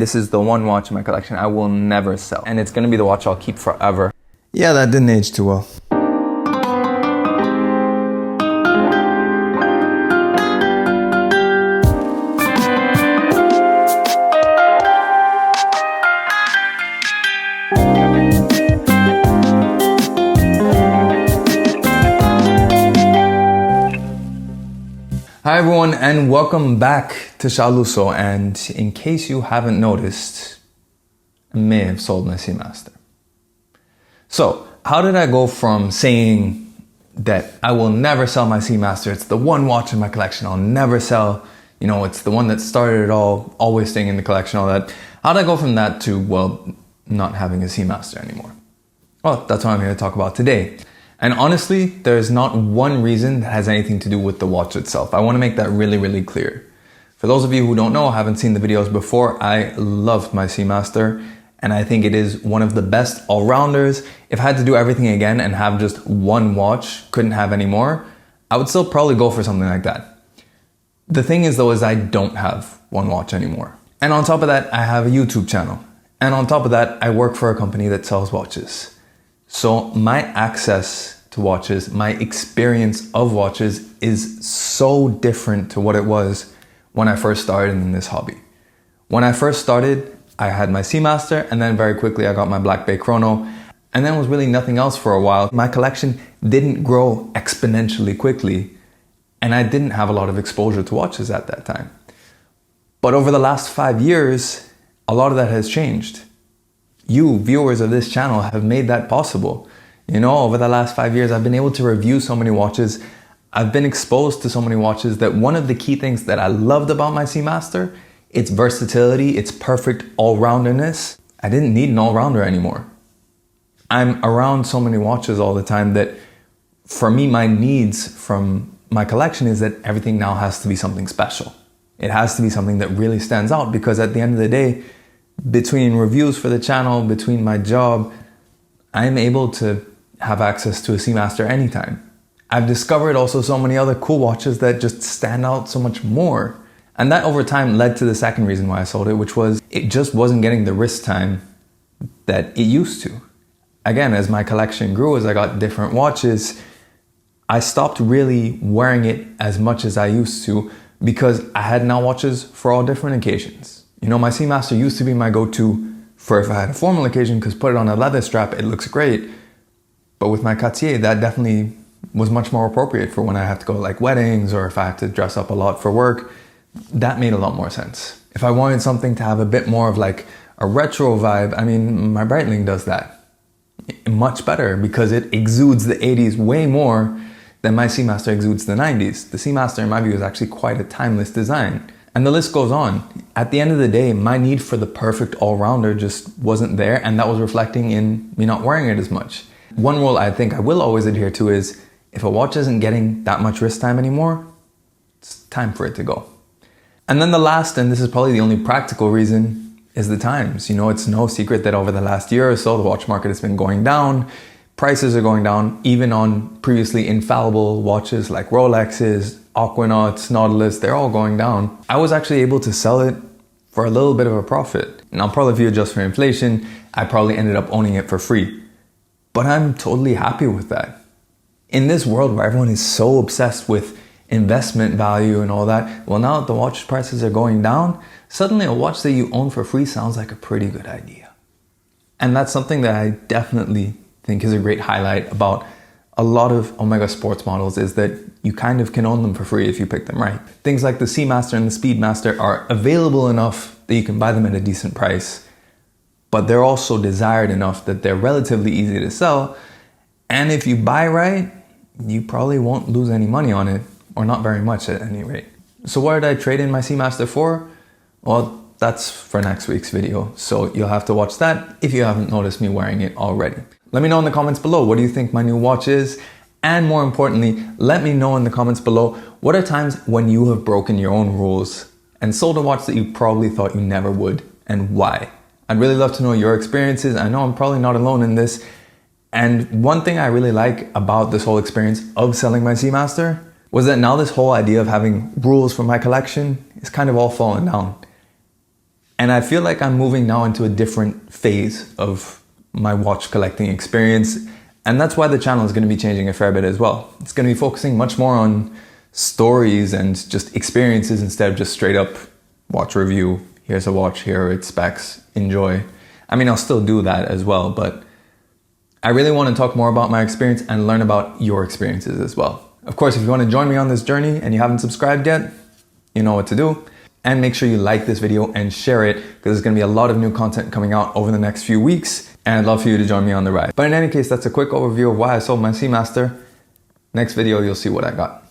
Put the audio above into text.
This is the one watch in my collection I will never sell. And it's gonna be the watch I'll keep forever. Yeah, that didn't age too well. Hi everyone, and welcome back to Shah Lusso. And in case you haven't noticed, I may have sold my Seamaster. So how did I go from saying that I will never sell my Seamaster, it's the one watch in my collection I'll never sell, you know, it's the one that started it all, always staying in the collection, all that. How did I go from that to, well, not having a Seamaster anymore? Well, that's what I'm here to talk about today. And honestly, there's not one reason that has anything to do with the watch itself. I want to make that really, really clear. For those of you who don't know, haven't seen the videos before, I loved my Seamaster, and I think it is one of the best all-rounders. If I had to do everything again and have just one watch, couldn't have any more, I would still probably go for something like that. The thing is though, is I don't have one watch anymore. And on top of that, I have a YouTube channel. And on top of that, I work for a company that sells watches. So my access to watches, my experience of watches is so different to what it was when I first started in this hobby. When I first started, I had my Seamaster, and then very quickly I got my Black Bay Chrono, and then was really nothing else for a while. My collection didn't grow exponentially quickly, and I didn't have a lot of exposure to watches at that time. But over the last 5 years, a lot of that has changed. You, viewers of this channel, have made that possible. You know, over the last 5 years, I've been able to review so many watches. I've been exposed to so many watches that one of the key things that I loved about my Seamaster, its versatility, its perfect all-rounderness. I didn't need an all-rounder anymore. I'm around so many watches all the time that for me, my needs from my collection is that everything now has to be something special. It has to be something that really stands out, because at the end of the day, between reviews for the channel, between my job, I'm able to have access to a Seamaster anytime. I've discovered also so many other cool watches that just stand out so much more. And that over time led to the second reason why I sold it, which was it just wasn't getting the wrist time that it used to. Again, as my collection grew, as I got different watches, I stopped really wearing it as much as I used to, because I had now watches for all different occasions. You know, my Seamaster used to be my go-to for if I had a formal occasion, because put it on a leather strap, it looks great. But with my Cartier, that definitely was much more appropriate for when I had to go like weddings, or if I had to dress up a lot for work. That made a lot more sense. If I wanted something to have a bit more of like a retro vibe, I mean, my Breitling does that much better, because it exudes the 80s way more than my Seamaster exudes the 90s. The Seamaster, in my view, is actually quite a timeless design. And the list goes on. At the end of the day, my need for the perfect all-rounder just wasn't there, and that was reflecting in me not wearing it as much. One rule I think I will always adhere to is, if a watch isn't getting that much wrist time anymore, it's time for it to go. And then the last, and this is probably the only practical reason, is the times. You know, it's no secret that over the last year or so, the watch market has been going down. Prices are going down, even on previously infallible watches like Rolexes, Aquanauts, Nautilus, they're all going down. I was actually able to sell it for a little bit of a profit. Now, probably if you adjust for inflation, I probably ended up owning it for free. But I'm totally happy with that. In this world where everyone is so obsessed with investment value and all that, well, now that the watch prices are going down, suddenly a watch that you own for free sounds like a pretty good idea. And that's something that I definitely think is a great highlight about a lot of Omega sports models, is that you kind of can own them for free if you pick them right. Things like the Seamaster and the Speedmaster are available enough that you can buy them at a decent price, but they're also desired enough that they're relatively easy to sell. And if you buy right, you probably won't lose any money on it, or not very much at any rate. So what did I trade in my Seamaster for? Well, that's for next week's video, so you'll have to watch that if you haven't noticed me wearing it already. Let me know in the comments below, what do you think my new watch is? And more importantly, let me know in the comments below, what are times when you have broken your own rules and sold a watch that you probably thought you never would, and why? I'd really love to know your experiences. I know I'm probably not alone in this. And one thing I really like about this whole experience of selling my Seamaster was that now this whole idea of having rules for my collection is kind of all fallen down. And I feel like I'm moving now into a different phase of my watch collecting experience. And that's why the channel is going to be changing a fair bit as well. It's going to be focusing much more on stories and just experiences instead of just straight up watch review. Here's a watch, here are its specs, enjoy. I mean, I'll still do that as well, but I really want to talk more about my experience and learn about your experiences as well. Of course, if you want to join me on this journey and you haven't subscribed yet, you know what to do. And make sure you like this video and share it, because there's going to be a lot of new content coming out over the next few weeks, and I'd love for you to join me on the ride. But in any case, that's a quick overview of why I sold my Seamaster. Next video, you'll see what I got.